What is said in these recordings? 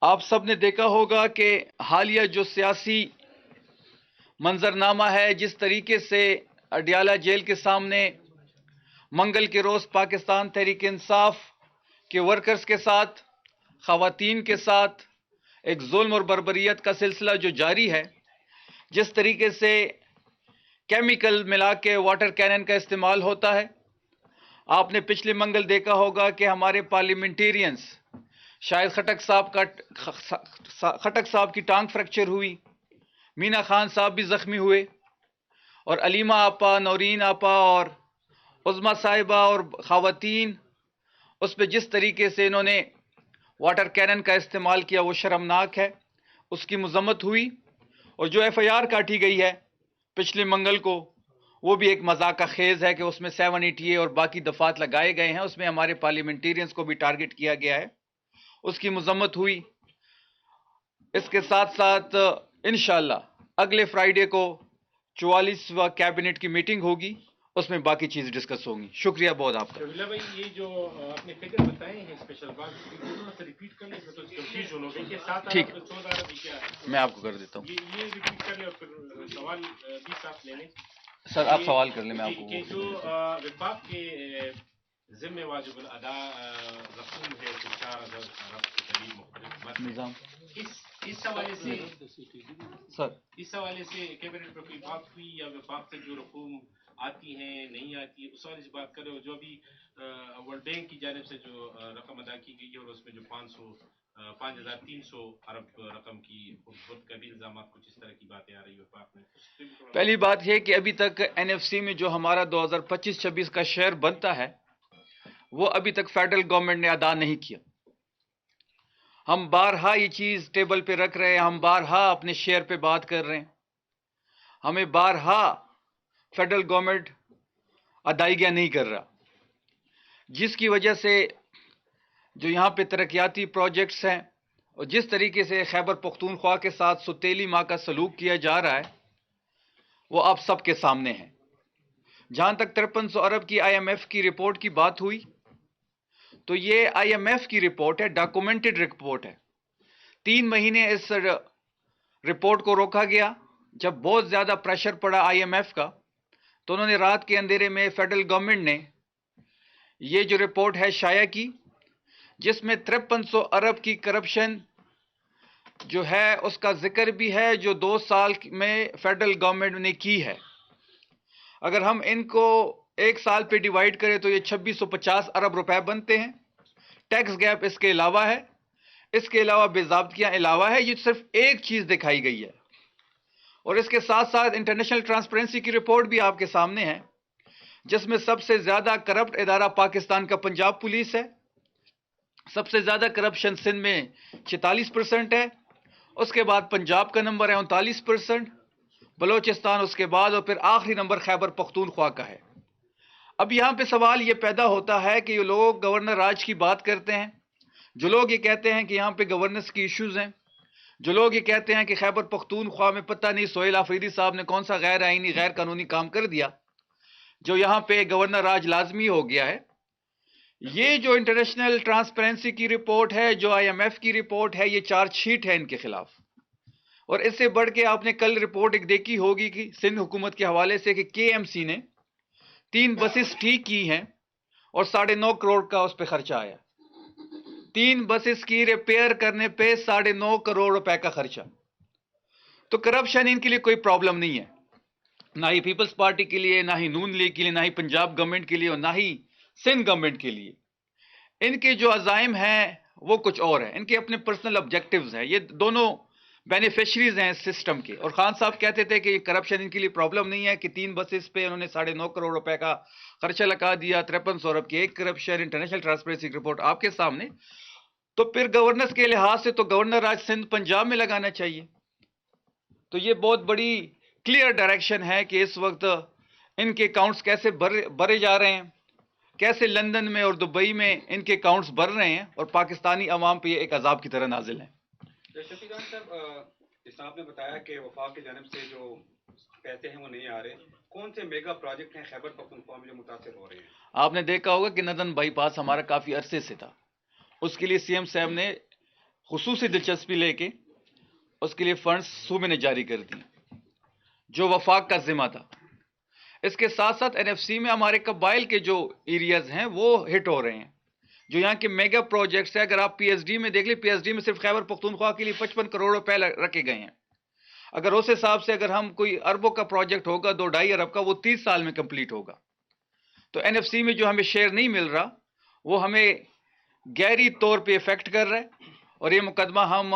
آپ سب نے دیکھا ہوگا کہ حالیہ جو سیاسی منظرنامہ ہے، جس طریقے سے اڈیالہ جیل کے سامنے منگل کے روز پاکستان تحریک انصاف کے ورکرز کے ساتھ، خواتین کے ساتھ ایک ظلم اور بربریت کا سلسلہ جو جاری ہے، جس طریقے سے کیمیکل ملا کے واٹر کینن کا استعمال ہوتا ہے. آپ نے پچھلے منگل دیکھا ہوگا کہ ہمارے پارلیمنٹیرینز، شاید خٹک صاحب کی ٹانگ فریکچر ہوئی، مینا خان صاحب بھی زخمی ہوئے، اور علیمہ آپا، نورین آپا اور عظمیٰ صاحبہ اور خواتین، اس پہ جس طریقے سے انہوں نے واٹر کینن کا استعمال کیا وہ شرمناک ہے. اس کی مذمت ہوئی، اور جو ایف آئی آر کاٹی گئی ہے پچھلے منگل کو، وہ بھی ایک مذاق خیز ہے کہ اس میں 780 اور باقی دفعات لگائے گئے ہیں، اس میں ہمارے پارلیمنٹیرینز کو بھی ٹارگٹ کیا گیا ہے. اس کی مذمت ہوئی. اس کے ساتھ ساتھ انشاءاللہ اگلے فرائیڈے کو 44واں کیبنٹ کی میٹنگ ہوگی، اس میں باقی چیز ڈسکس ہوں گی. شکریہ بہت آپ کا. شبیلہ بھائی، یہ جو آپ نے فگر بتائے ہیں اسپیشل بات، تھوڑا سا ریپیٹ کر لیں، تو کنفیوژن ہو گئی کہ 7 ٹھیک، ارب 14 ارب کیا ہے. میں آپ کو کر دیتا ہوں. یہ ریپیٹ کر لیں اور پھر سوال بھی ساتھ لے لیں. سر آپ سوال کر لیں، میں آپ کو کہ جو وفاق کے ذمہ واجب الادا رسوم ہے کہ 4,000 ارب کے قریب مختلف مد نظام اس حوالے سے سر اس حوالے سے کیبنٹ میں کوئی بات ہوئی، یا وفاق سے جو رقوم آتی ہیں نہیں آتی ہے، اس حوالے سے بات کرے؟ اور جو ابھی ورلڈ بینک کی جانب سے جو رقم ادا کی گئی ہے، اور اس میں جو 5,300 ارب رقم کی خود کا بھی الزامات، کچھ اس طرح کی باتیں آ رہی ہے وفاق میں. پہلی بات یہ کہ ابھی تک این ایف سی میں جو ہمارا 2025-26 کا شیئر بنتا ہے وہ ابھی تک فیڈرل گورنمنٹ نے ادا نہیں کیا. ہم بارہا یہ چیز ٹیبل پہ رکھ رہے ہیں، ہم بارہا اپنے شیئر پہ بات کر رہے ہیں، ہمیں بارہا فیڈرل گورنمنٹ ادائیگیاں نہیں کر رہا، جس کی وجہ سے جو یہاں پہ ترقیاتی پروجیکٹس ہیں اور جس طریقے سے خیبر پختونخوا کے ساتھ ستیلی ماں کا سلوک کیا جا رہا ہے وہ آپ سب کے سامنے ہے. جہاں تک 5300 ارب کی آئی ایم ایف کی رپورٹ کی بات ہوئی تو یہ آئی ایم ایف کی رپورٹ ہے، ڈاکومنٹڈ رپورٹ ہے. 3 مہینے اس رپورٹ کو روکا گیا. جب بہت زیادہ پریشر پڑا آئی ایم ایف کا تو انہوں نے رات کے اندھیرے میں فیڈرل گورنمنٹ نے یہ جو رپورٹ ہے شائع کی، جس میں 5300 ارب کی کرپشن جو ہے اس کا ذکر بھی ہے، جو 2 سال میں فیڈرل گورنمنٹ نے کی ہے. اگر ہم ان کو 1 سال پہ ڈیوائیڈ کریں تو یہ 2650 ارب روپے بنتے ہیں. ٹیکس گیپ اس کے علاوہ ہے، اس کے علاوہ بے ضابطگیاں علاوہ ہے. یہ صرف ایک چیز دکھائی گئی ہے. اور اس کے ساتھ ساتھ انٹرنیشنل ٹرانسپیرنسی کی رپورٹ بھی آپ کے سامنے ہے، جس میں سب سے زیادہ کرپٹ ادارہ پاکستان کا پنجاب پولیس ہے. سب سے زیادہ کرپشن سندھ میں 46% ہے. اس کے بعد پنجاب کا نمبر ہے 39%، بلوچستان اس کے بعد، اور پھر آخری نمبر خیبر پختونخوا کا ہے. اب یہاں پہ سوال یہ پیدا ہوتا ہے کہ یہ لوگ گورنر راج کی بات کرتے ہیں، جو لوگ یہ کہتے ہیں کہ یہاں پہ گورننس کی ایشوز ہیں، جو لوگ یہ کہتے ہیں کہ خیبر پختونخوا میں پتہ نہیں سہیل آفریدی صاحب نے کون سا غیر آئینی غیر قانونی کام کر دیا جو یہاں پہ گورنر راج لازمی ہو گیا ہے. یہ جو انٹرنیشنل ٹرانسپیرنسی کی رپورٹ ہے، جو آئی ایم ایف کی رپورٹ ہے، یہ چارج شیٹ ہے ان کے خلاف. اور اس سے بڑھ کے آپ نے کل رپورٹ ایک دیکھی ہوگی کہ سندھ حکومت کے حوالے سے کہ کے ایم سی نے 3 بسز ٹھیک کی ہیں اور 9.5 کروڑ کا اس پہ خرچہ آیا. 3 بسز کی ریپیئر کرنے پہ 9.5 کروڑ روپے کا خرچہ. تو کرپشن ان کے لیے کوئی پرابلم نہیں ہے، نہ ہی پیپلز پارٹی کے لیے، نہ ہی نون لیگ کے لیے، نہ ہی پنجاب گورنمنٹ کے لیے، اور نہ ہی سندھ گورنمنٹ کے لیے. ان کے جو عزائم ہیں وہ کچھ اور ہیں، ان کے اپنے پرسنل آبجیکٹیوز ہیں. یہ دونوں بینیفیشریز ہیں اس سسٹم کے. اور خان صاحب کہتے تھے کہ یہ کرپشن ان کے لیے پرابلم نہیں ہے کہ 3 بسز پہ انہوں نے 9.5 کروڑ روپے کا خرچہ لگا دیا، 5300 ارب کی ایک کرپشن. انٹرنیشنل ٹرانسپیرنسی رپورٹ آپ کے سامنے. تو پھر گورننس کے لحاظ سے تو گورنر راج سندھ پنجاب میں لگانا چاہیے. تو یہ بہت بڑی کلیئر ڈائریکشن ہے کہ اس وقت ان کے اکاؤنٹس کیسے بھرے جا رہے ہیں، کیسے لندن میں اور دبئی میں ان کے اکاؤنٹس بھر رہے ہیں، اور پاکستانی عوام پہ یہ ایک عذاب کی طرح نازل ہیں. شفیقان صاحب، جس آپ نے بتایا کہ وفاق کی جانب سے جو پیسے ہیں وہ نہیں آ رہے، کون سے میگا پروجیکٹ ہیں خیبر پختونخوا میں جو متاثر ہو رہے ہیں؟ آپ نے دیکھا ہوگا کہ ندن بائی پاس ہمارا کافی عرصے سے تھا، اس کے لیے سی ایم صاحب نے خصوصی دلچسپی لے کے اس کے لیے فنڈز صوبے نے جاری کر دی جو وفاق کا ذمہ تھا. اس کے ساتھ ساتھ این ایف سی میں ہمارے قبائل کے جو ایریاز ہیں وہ ہٹ ہو رہے ہیں. جو یہاں کے میگا پروجیکٹس ہیں، اگر آپ پی ایس ڈی میں دیکھ لیں، پی ایس ڈی میں صرف خیبر پختونخوا کے لیے 55 کروڑ روپے رکھے گئے ہیں. اگر اس حساب سے اگر ہم کوئی اربوں کا پروجیکٹ ہوگا 2-2.5 ارب کا، وہ 30 سال میں کمپلیٹ ہوگا. تو این ایف سی میں جو ہمیں شیئر نہیں مل رہا وہ ہمیں گہری طور پہ افیکٹ کر رہا ہے، اور یہ مقدمہ ہم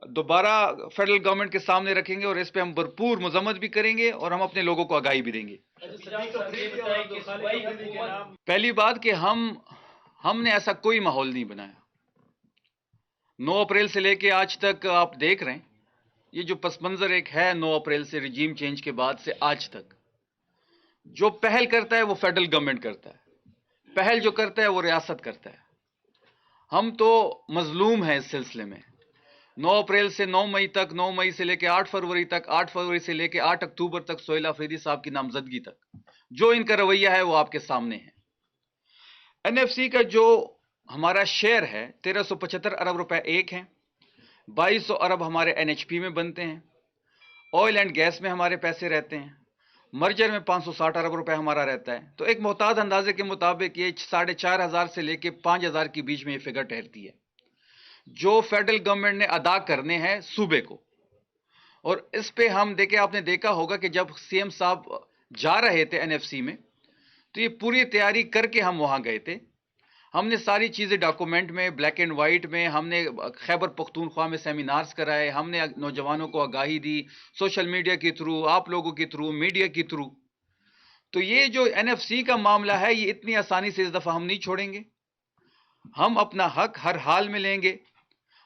دوبارہ فیڈرل گورنمنٹ کے سامنے رکھیں گے اور اس پہ ہم بھرپور مذمت بھی کریں گے اور ہم اپنے لوگوں کو آگاہی بھی دیں گے. پہلی بات کہ ہم نے ایسا کوئی ماحول نہیں بنایا. 9 اپریل سے لے کے آج تک آپ دیکھ رہے ہیں یہ جو پس منظر ایک ہے 9 اپریل سے رجیم چینج کے بعد سے آج تک جو پہل کرتا ہے وہ فیڈرل گورنمنٹ کرتا ہے، پہل جو کرتا ہے وہ ریاست کرتا ہے. ہم تو مظلوم ہیں اس سلسلے میں. 9 اپریل سے 9 مئی تک، 9 مئی سے لے کے 8 فروری تک، 8 فروری سے لے کے 8 اکتوبر تک سہیل آفریدی صاحب کی نامزدگی تک جو ان کا رویہ ہے وہ آپ کے سامنے ہے. این ایف سی کا جو ہمارا شیئر ہے 1375 ارب روپے ایک ہیں، 2200 ارب ہمارے این ایچ پی میں بنتے ہیں، آئل اینڈ گیس میں ہمارے پیسے رہتے ہیں، مرجر میں 560 ارب روپے ہمارا رہتا ہے. تو ایک محتاط اندازے کے مطابق یہ 4,500 سے لے کے 5,000 کے بیچ میں یہ فگر ٹھہرتی ہے جو فیڈرل گورنمنٹ نے ادا کرنے ہیں صوبے کو. اور اس پہ ہم آپ نے دیکھا ہوگا کہ جب سی ایم صاحب جا رہے تھے این ایف سی میں تو یہ پوری تیاری کر کے ہم وہاں گئے تھے. ہم نے ساری چیزیں ڈاکومنٹ میں بلیک اینڈ وائٹ میں، ہم نے خیبر پختونخوا میں سیمینارز کرائے، ہم نے نوجوانوں کو آگاہی دی سوشل میڈیا کے تھرو، آپ لوگوں کے تھرو، میڈیا کے تھرو. تو یہ جو این ایف سی کا معاملہ ہے یہ اتنی آسانی سے اس دفعہ ہم نہیں چھوڑیں گے. ہم اپنا حق ہر حال میں لیں گے،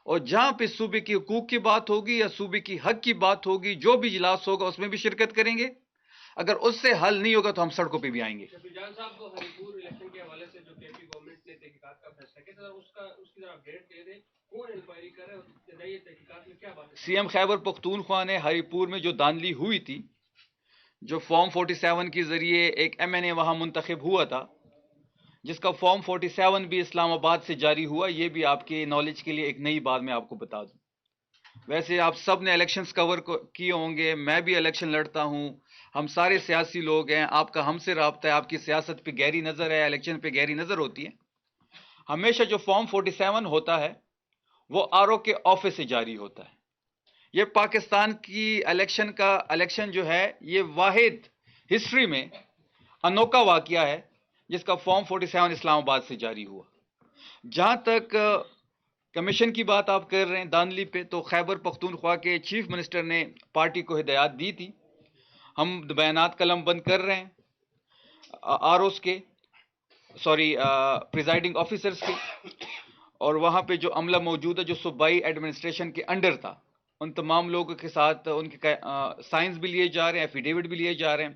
اور جہاں پہ صوبے کی حقوق کی بات ہوگی یا صوبے کی حق کی بات ہوگی، جو بھی اجلاس ہوگا اس میں بھی شرکت کریں گے. اگر اس سے حل نہیں ہوگا تو ہم سڑکوں پہ بھی آئیں گے. جان صاحب کو ہری پور الیکشن کے حوالے سے جو کے پی گورنمنٹ نے تحقیقات کا فیصلہ کیا تھا اس کی ذرا اپڈیٹ دے دیں، کون انکوائری کر رہے ہیں اور یہ تحقیقات میں کیا بات ہے؟ سی ایم خیبر پختونخوا نے ہری پور میں جو دھاندلی ہوئی تھی، جو فارم 47 کے ذریعے ایک ایم این اے وہاں منتخب ہوا تھا، جس کا فارم 47 بھی اسلام آباد سے جاری ہوا، یہ بھی آپ کے نالج کے لیے ایک نئی بات میں آپ کو بتا دوں. ویسے آپ سب نے الیکشنز کور کیے ہوں گے، میں بھی الیکشن لڑتا ہوں، ہم سارے سیاسی لوگ ہیں، آپ کا ہم سے رابطہ ہے، آپ کی سیاست پہ گہری نظر ہے، الیکشن پہ گہری نظر ہوتی ہے. ہمیشہ جو فارم 47 ہوتا ہے وہ آر او کے آفس سے جاری ہوتا ہے. یہ پاکستان کی الیکشن جو ہے یہ واحد ہسٹری میں انوکھا واقعہ ہے جس کا فارم 47 اسلام آباد سے جاری ہوا. جہاں تک کمیشن کی بات آپ کر رہے ہیں دھاندلی پہ، تو خیبر پختونخوا کے چیف منسٹر نے پارٹی کو ہدایات دی تھی. ہم بیانات قلم بند کر رہے ہیں آر اوز کے، پریزائڈنگ آفیسرز کے، اور وہاں پہ جو عملہ موجود ہے جو صوبائی ایڈمنسٹریشن کے انڈر تھا ان تمام لوگوں کے ساتھ ان کے سائنس بھی لیے جا رہے ہیں، ایفیڈیوٹ بھی لیے جا رہے ہیں،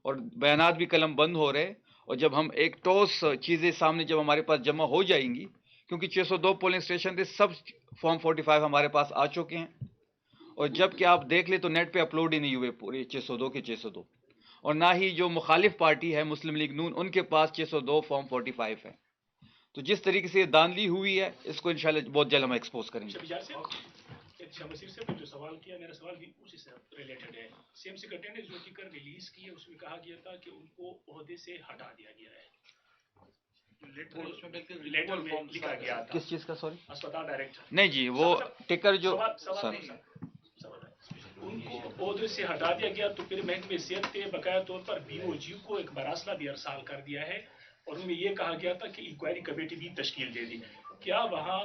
اور بیانات بھی قلم بند ہو رہے ہیں. اور جب ہم ایک ٹوس چیزیں سامنے جب ہمارے پاس جمع ہو جائیں گی، کیونکہ 602 پولنگ اسٹیشن تھے، سب فارم 45 ہمارے پاس آ چکے ہیں، اور جب کہ آپ دیکھ لیں تو نیٹ پہ اپلوڈ ہی نہیں ہوئے پورے 602 کے 602، اور نہ ہی جو مخالف پارٹی ہے مسلم لیگ نون ان کے پاس 602 فارم 45 ہے. تو جس طریقے سے یہ دھاندلی ہوئی ہے اس کو انشاءاللہ بہت جلد ہم ایکسپوز کریں گے. شاہ وزیر صاحب نے جو سوال کیا، میرا سوال بھی اسی سے ریلیٹڈ ہے. سی ایم سیکرٹری نے جو ٹکر ریلیز کی ہے اس میں کہا گیا تھا کہ ان کو عہدے سے ہٹا دیا گیا ہے. لیٹر میں لکھا گیا تھا. کس چیز کا؟ سوری، اسپتال ڈائریکٹر. نہیں جی، وہ ٹکر جو ان کو عہدے سے ہٹا دیا گیا، تو پھر محکمہ صحت نے باقاعدہ طور پر بی او جی کو ایک مراسلہ بھی ارسال کر دیا ہے، اور ان میں یہ کہا گیا تھا کہ انکوائری کمیٹی بھی تشکیل دے دی. کیا وہاں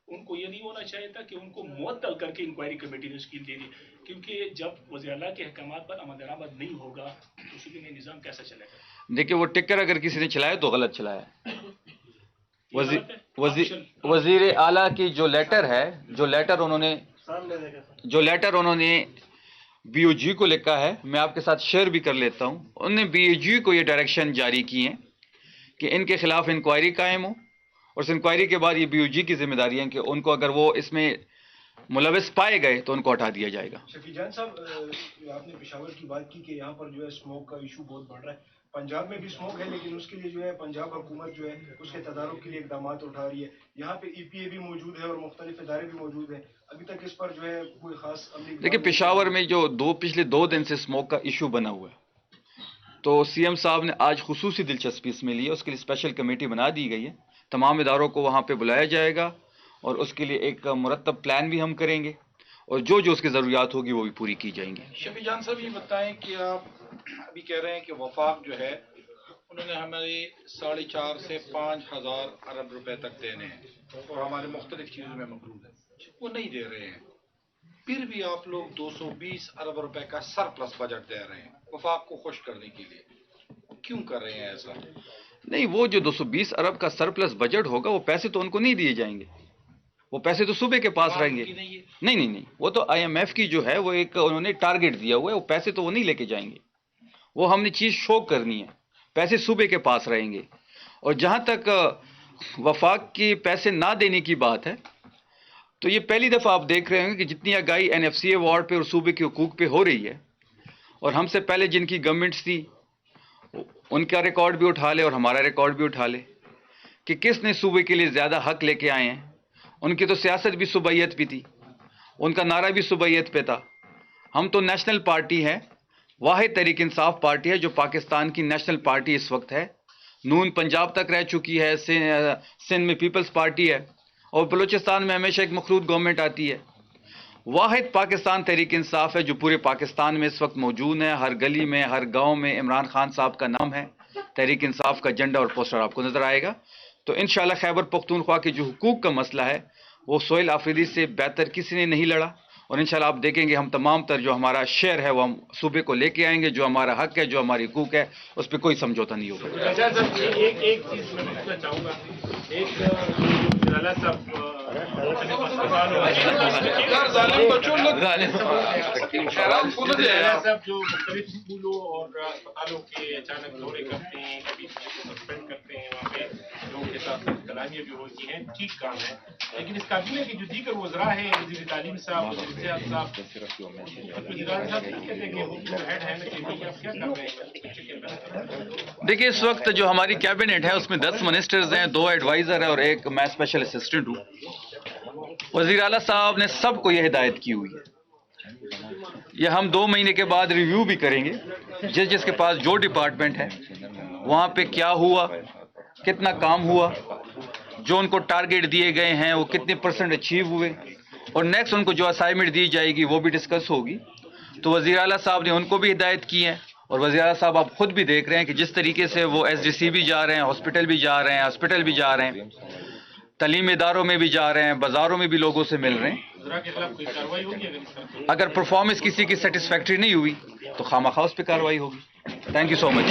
ان کو یہ نہیں ہونا چاہیے تھا کہ ان کو معطل کر کے انکوائری کمیٹی تشکیل دے دی؟ کیونکہ جب وزیر اللہ کے احکامات پر عمل درآمد نہیں ہوگا تو صوبے میں نظام کیسا چلے گا؟ دیکھیں، وہ ٹکر اگر کسی نے چلایا تو غلط چلایا ہے. وزیر اعلیٰ کی جو لیٹر ہے، جو لیٹر انہوں نے بی او جی کو لکھا ہے، میں آپ کے ساتھ شیئر بھی کر لیتا ہوں. انہوں نے بی او جی کو یہ ڈائریکشن جاری کی ہیں کہ ان کے خلاف انکوائری قائم ہو، اور اس انکوائری کے بعد یہ بی او جی کی ذمہ داری ہے کہ ان کو اگر وہ اس میں ملوث پائے گئے تو ان کو ہٹا دیا جائے گا. شفیع جان صاحب، آپ نے پشاور کی بات کی کہ یہاں پر جو ہے اسموک کا ایشو بہت بڑھ رہا ہے. پنجاب میں بھی اسموک ہے لیکن اس کے لیے جو ہے پنجاب حکومت جو ہے اس کے تدارک کے لیے اقدامات اٹھا رہی ہے. یہاں پہ ای پی اے بھی موجود ہے اور مختلف ادارے بھی موجود ہیں. ابھی تک اس پر جو ہے کوئی خاص عملی دیکھیں پشاور میں جو پچھلے 2 دن سے اسموک کا ایشو بنا ہوا ہے تو سی ایم صاحب نے آج خصوصی دلچسپی اس میں لی ہے. اس کے لیے اسپیشل کمیٹی بنا دی گئی ہے. تمام اداروں کو وہاں پہ بلایا جائے گا اور اس کے لیے ایک مرتب پلان بھی ہم کریں گے اور جو اس کی ضروریات ہوگی وہ بھی پوری کی جائیں گی. شفیع جان صاحب یہ بتائیں کہ آپ ابھی کہہ رہے ہیں کہ وفاق جو ہے انہوں نے ہمیں 4.5 سے 5,000 ارب روپے تک دینے ہیں اور ہمارے مختلف چیزوں میں مقروض ہیں، وہ نہیں دے رہے ہیں. پھر بھی آپ لوگ 220 ارب روپے کا سرپلس بجٹ دے رہے ہیں وفاق کو خوش کرنے کے لیے. کیوں کر رہے ہیں ایسا؟ نہیں، وہ جو 220 ارب کا سرپلس بجٹ ہوگا وہ پیسے تو ان کو نہیں دیے جائیں گے، وہ پیسے تو صوبے کے پاس رہیں گے. نہیں، وہ تو آئی ایم ایف کی جو ہے وہ ایک انہوں نے ٹارگٹ دیا ہوا ہے، وہ پیسے تو وہ نہیں لے کے جائیں گے. وہ ہم نے چیز شو کرنی ہے، پیسے صوبے کے پاس رہیں گے. اور جہاں تک وفاق کی پیسے نہ دینے کی بات ہے تو یہ پہلی دفعہ آپ دیکھ رہے ہیں کہ جتنی آگاہی این ایف سی اے وارڈ پہ اور صوبے کے حقوق پہ ہو رہی ہے اور ہم سے پہلے جن کی گورنمنٹس تھی ان کا ریکارڈ بھی اٹھا لے اور ہمارا ریکارڈ بھی اٹھا لے کہ کس نے صوبے کے لیے زیادہ حق لے کے آئے ہیں. ان کی تو سیاست بھی صوبیت پہ تھی، ان کا نعرہ بھی صوبیت پہ تھا. ہم تو نیشنل پارٹی ہے، واحد تحریک انصاف پارٹی ہے جو پاکستان کی نیشنل پارٹی اس وقت ہے. نون پنجاب تک رہ چکی ہے، سندھ میں پیپلز پارٹی ہے اور بلوچستان میں ہمیشہ ایک مخلوط گورنمنٹ آتی ہے. واحد پاکستان تحریک انصاف ہے جو پورے پاکستان میں اس وقت موجود ہے. ہر گلی میں، ہر گاؤں میں عمران خان صاحب کا نام ہے، تحریک انصاف کا جھنڈا اور پوسٹر آپ کو نظر آئے گا. تو انشاءاللہ خیبر پختونخوا کے جو حقوق کا مسئلہ ہے وہ سہیل آفریدی سے بہتر کسی نے نہیں لڑا. اور انشاءاللہ آپ دیکھیں گے ہم تمام تر جو ہمارا شیئر ہے وہ ہم صوبے کو لے کے آئیں گے. جو ہمارا حق ہے، جو ہماری حقوق ہے، اس پہ کوئی سمجھوتا نہیں ہوگا. ایک چیز میں پوچھنا چاہوں گا. ایک لالا صاحب جو مختلف اسکولوں اور اسپتالوں کے اچانک دورے کرتے ہیں، کبھی سسپینڈ کرتے ہیں، وہاں پہ لوگوں کے ساتھ کلامیاں بھی ہوتی ہیں، ٹھیک کام ہے. لیکن اس کابینہ کے جو دیگر وزراء ہیں، وزیر تعلیم صاحب، وزیر صحت صاحب، وزیران صاحب کہتے ہیں کہ وہ ہیڈ ہے کہ آپ کیا کر رہے ہیں؟ دیکھیے اس وقت جو ہماری کیبنٹ ہے اس میں 10 منسٹرز ہیں، 2 ایڈوائزر ہیں اور ایک میں اسپیشل اسسٹنٹ ہوں. وزیر اعلیٰ صاحب نے سب کو یہ ہدایت کی ہوئی ہے. یہ ہم 2 مہینے کے بعد ریویو بھی کریں گے جس کے پاس جو ڈپارٹمنٹ ہے وہاں پہ کیا ہوا، کتنا کام ہوا، جو ان کو ٹارگیٹ دیے گئے ہیں وہ کتنے % اچیو ہوئے، اور نیکسٹ ان کو جو اسائنمنٹ دی جائے گی وہ بھی ڈسکس ہوگی. تو وزیر اعلیٰ صاحب نے ان کو بھی ہدایت کی ہے. اور وزیر اعلیٰ صاحب آپ خود بھی دیکھ رہے ہیں کہ جس طریقے سے وہ ایس ڈی سی بھی جا رہے ہیں، ہاسپٹل بھی جا رہے ہیں، ہاسپٹل بھی جا رہے ہیں، تعلیمی اداروں میں بھی جا رہے ہیں، بازاروں میں بھی لوگوں سے مل رہے ہیں. اگر پرفارمنس کسی کی سیٹسفیکٹری نہیں ہوئی تو خواہ مخواہ اس پہ کارروائی ہوگی. Thank you so much.